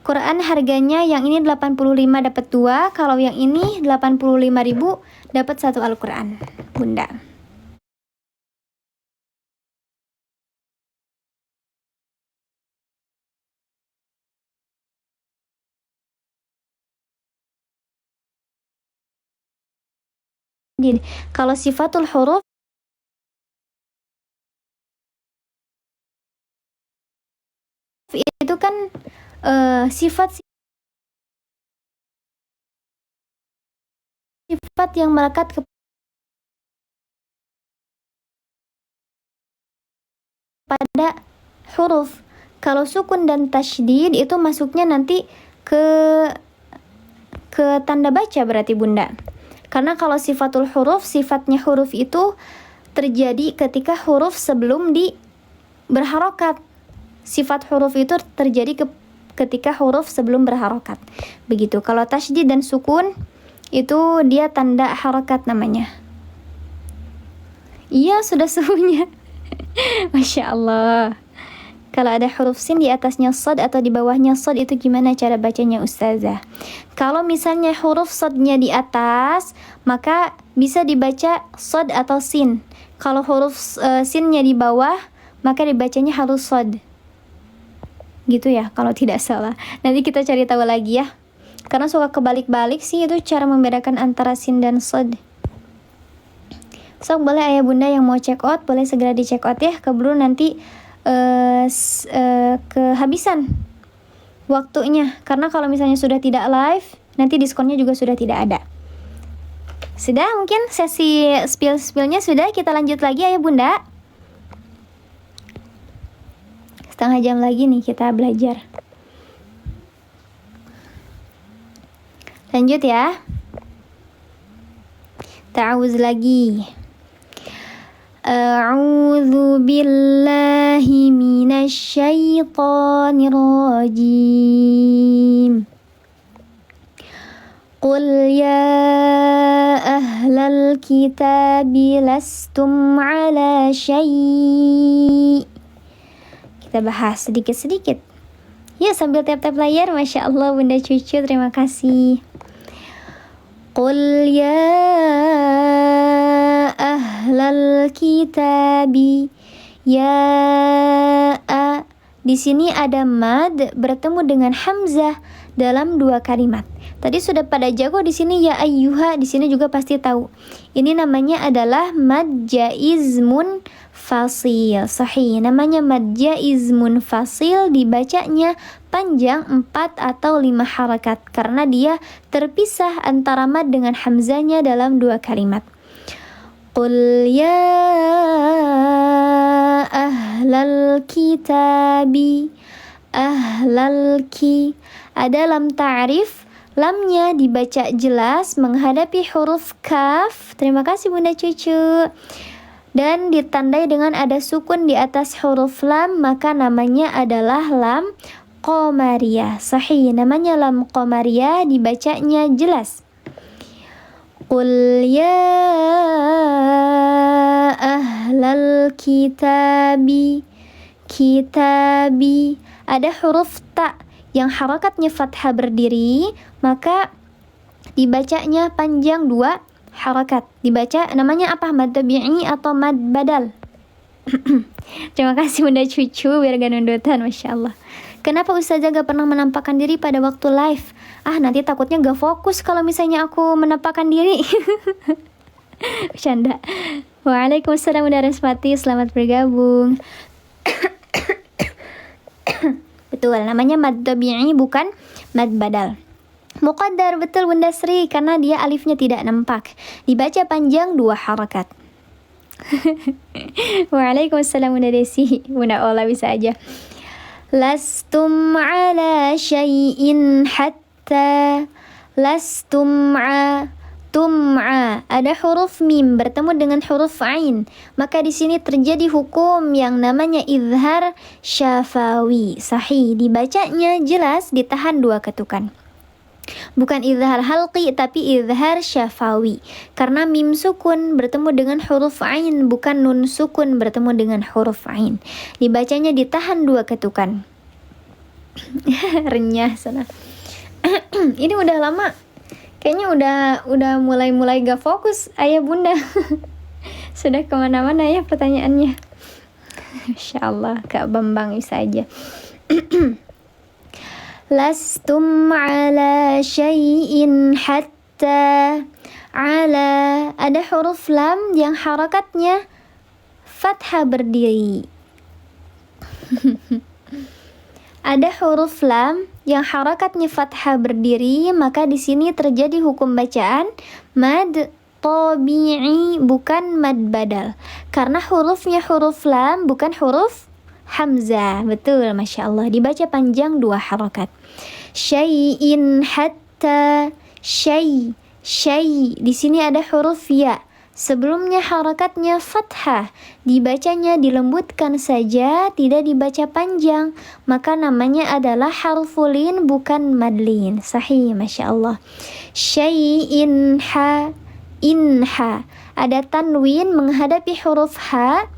Quran harganya yang ini 85 dapat 2. Kalau yang ini 85.000 dapat 1 Al-Quran. Bunda. Kalau sifatul huruf itu kan sifat yang melekat kepada huruf. Kalau sukun dan tasydid itu masuknya nanti ke tanda baca berarti bunda. Karena kalau sifatul huruf, sifatnya huruf itu terjadi ketika huruf sebelum berharokat. Sifat huruf itu terjadi ketika huruf sebelum berharokat. Begitu. Kalau tasydid dan sukun itu dia tanda harokat namanya. Iya, sudah suhunya. Masya Allah. Kalau ada huruf sin di atasnya shad atau di bawahnya shad itu gimana cara bacanya Ustazah? Kalau misalnya huruf shadnya di atas, maka bisa dibaca shad atau sin. Kalau huruf sinnya di bawah, maka dibacanya harus shad. Gitu ya, kalau tidak salah. Nanti kita cari tahu lagi ya. Karena suka kebalik-balik sih itu cara membedakan antara sin dan shad. So, boleh ayah bunda yang mau check out, boleh segera di check out ya. Keburu nanti kehabisan waktunya, karena kalau misalnya sudah tidak live nanti diskonnya juga sudah tidak ada. Sudah, mungkin sesi spill-spillnya sudah. Kita lanjut lagi ayah bunda. Setengah jam lagi nih kita belajar. Lanjut ya. Ta'awuz lagi. A'udzu billahi minasyaitonir rajim. Qul ya ahlal kitabi lastum ala syai'. Kita bahas sedikit-sedikit. Ya, sambil tap-tap layar. Masya Allah Bunda Cucu, terima kasih. Qul ya ahlal kitabi ya a. Di sini ada mad bertemu dengan hamzah dalam dua kalimat. Tadi sudah pada jago di sini ya ayyuha, di sini juga pasti tahu. Ini namanya adalah mad jaiz munfasil. Sahih, namanya mad jaiz munfasil, dibacanya panjang 4 atau 5 harakat karena dia terpisah antara mad dengan hamzahnya dalam dua kalimat. Qul ya ahlal kitabi, ahlal ki. Ada lam ta'rif, lamnya dibaca jelas menghadapi huruf kaf. Terima kasih Bunda Cucu. Dan ditandai dengan ada sukun di atas huruf lam, maka namanya adalah lam qamariyah. Sahih, namanya lam qamariyah, dibacanya jelas. Qul ya ahlal kitabi, kitabi. Ada huruf ta yang harakatnya fathah berdiri, maka dibacanya panjang 2 harakat. Dibaca namanya apa? Mad tabi'i atau mad badal? Terima kasih Bunda Cucu, biar gak nundutan. Masya Allah. Kenapa Ustazah gak pernah menampakkan diri pada waktu live? Nanti takutnya gak fokus kalau misalnya aku menampakkan diri. Bercanda. Waalaikumsalam Bunda Respati, selamat bergabung. Betul, namanya mad tabi'i bukan mad badal. Muqaddar, betul Bunda Sri, karena dia alifnya tidak nampak. Dibaca panjang 2 harakat. Waalaikumsalam Bunda Desi. Bunda Ola bisa aja. Lastum ala syai'in hatta, lastum'a, tum'a. Ada huruf mim bertemu dengan huruf ain, maka di sini terjadi hukum yang namanya izhar syafawi. Sahih, dibacanya jelas, ditahan 2 ketukan. Bukan izhar halqi tapi izhar syafawi, karena mim sukun bertemu dengan huruf ain, bukan nun sukun bertemu dengan huruf ain. Dibacanya ditahan 2 ketukan. Renyah sana. Ini udah lama. Kayaknya udah mulai gak fokus ayah bunda. Sudah kemana-mana ya pertanyaannya. Masya Allah, Kak Bambang bisa aja. Lastum ala syai'in hatta, ala. Ada huruf lam yang harakatnya fathah berdiri. Ada huruf lam yang harakatnya fathah berdiri, maka di sini terjadi hukum bacaan mad tabi'i bukan mad badal, karena hurufnya huruf lam bukan huruf hamzah. Betul, Masya Allah, dibaca panjang 2 harakat. Syai'in hatta, syai, syai. Di sini ada huruf ya, sebelumnya harakatnya fathah, dibacanya dilembutkan saja, tidak dibaca panjang, maka namanya adalah harfulin bukan madlin. Sahih, Masya Allah. Syai'in ha, inha. Ada tanwin menghadapi huruf ha,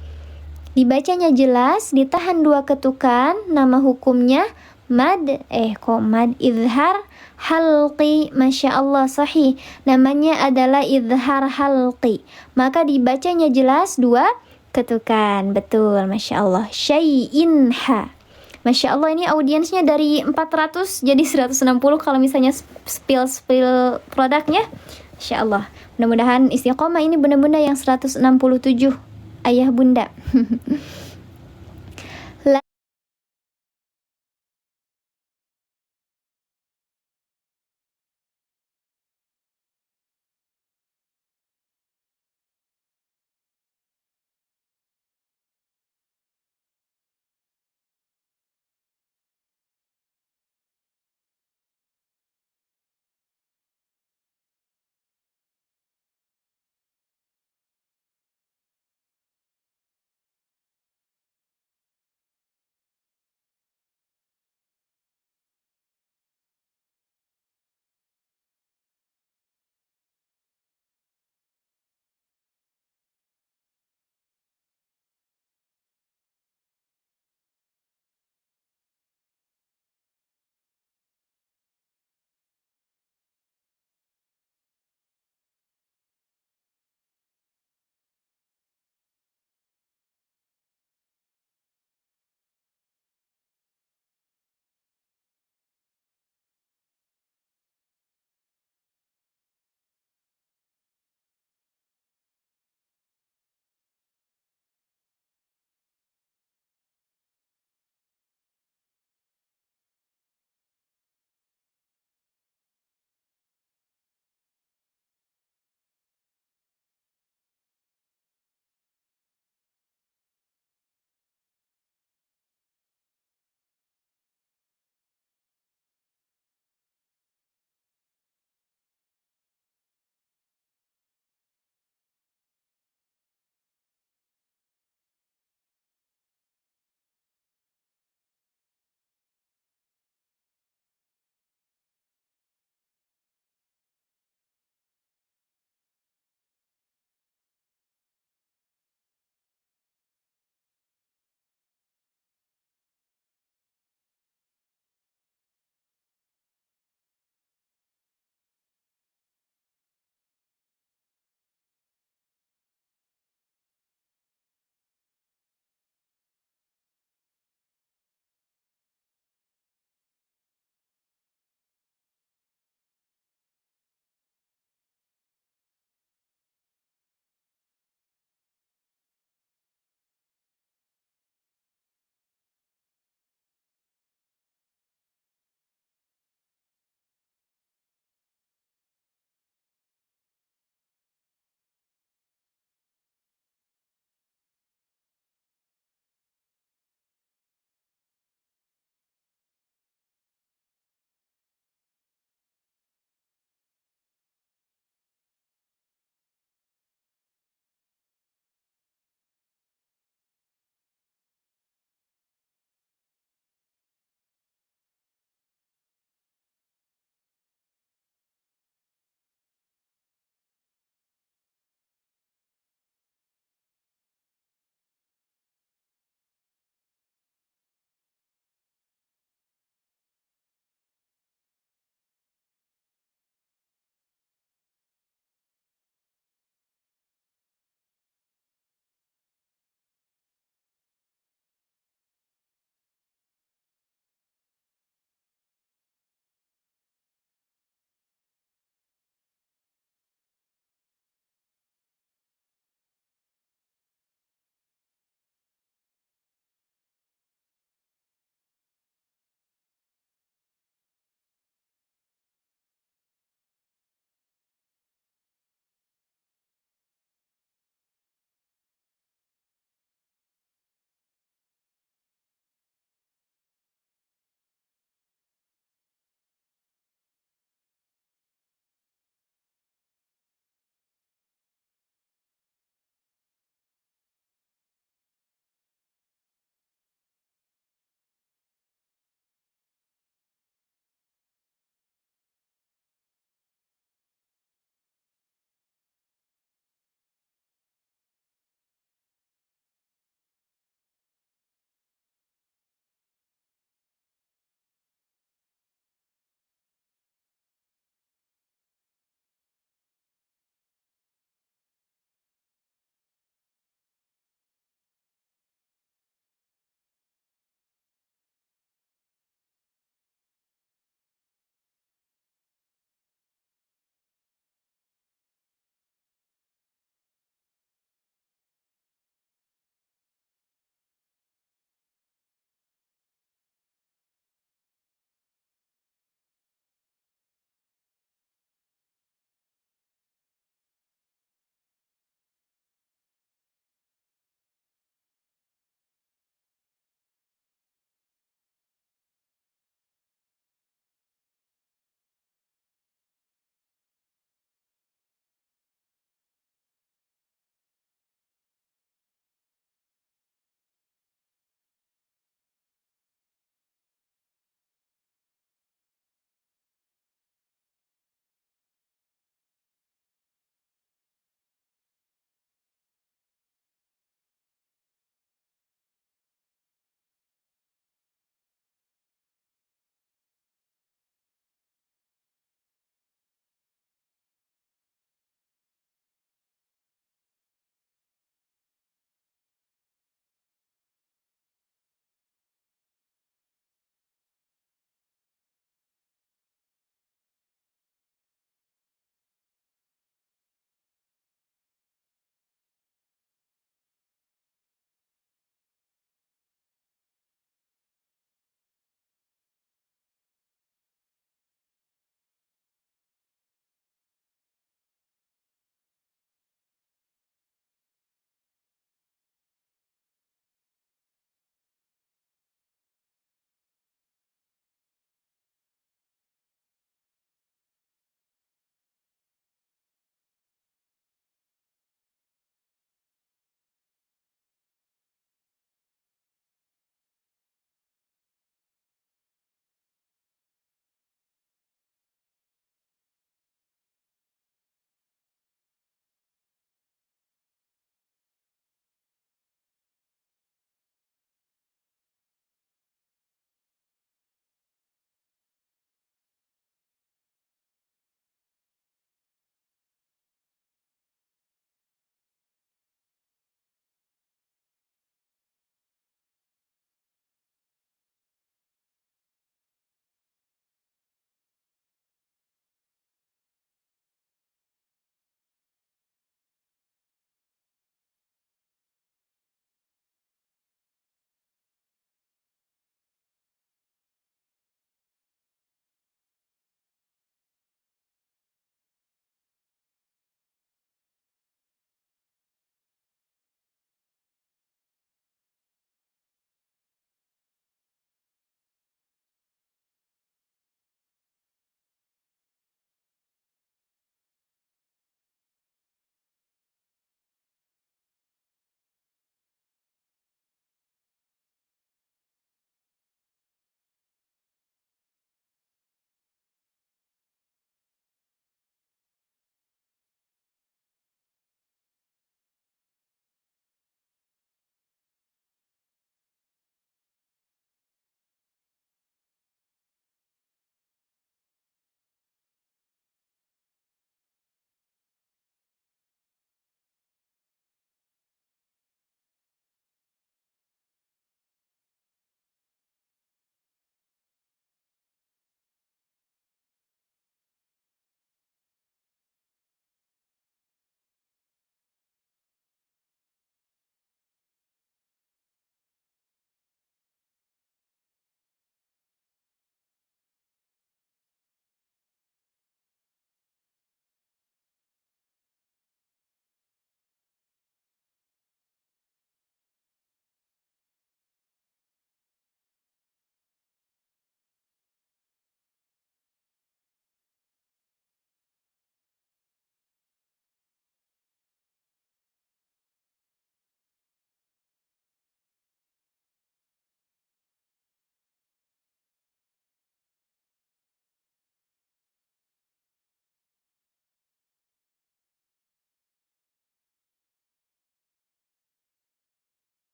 dibacanya jelas, ditahan 2 ketukan. Nama hukumnya mad izhar halqi. Masya Allah, sahih, namanya adalah izhar halqi, maka dibacanya jelas 2 ketukan. Betul, Masya Allah. Syai'in ha. Masya Allah, ini audiensnya dari 400 jadi 160 kalau misalnya spill produknya. Masya Allah, mudah-mudahan istiqomah ini benda-benda yang 167 ayah bunda.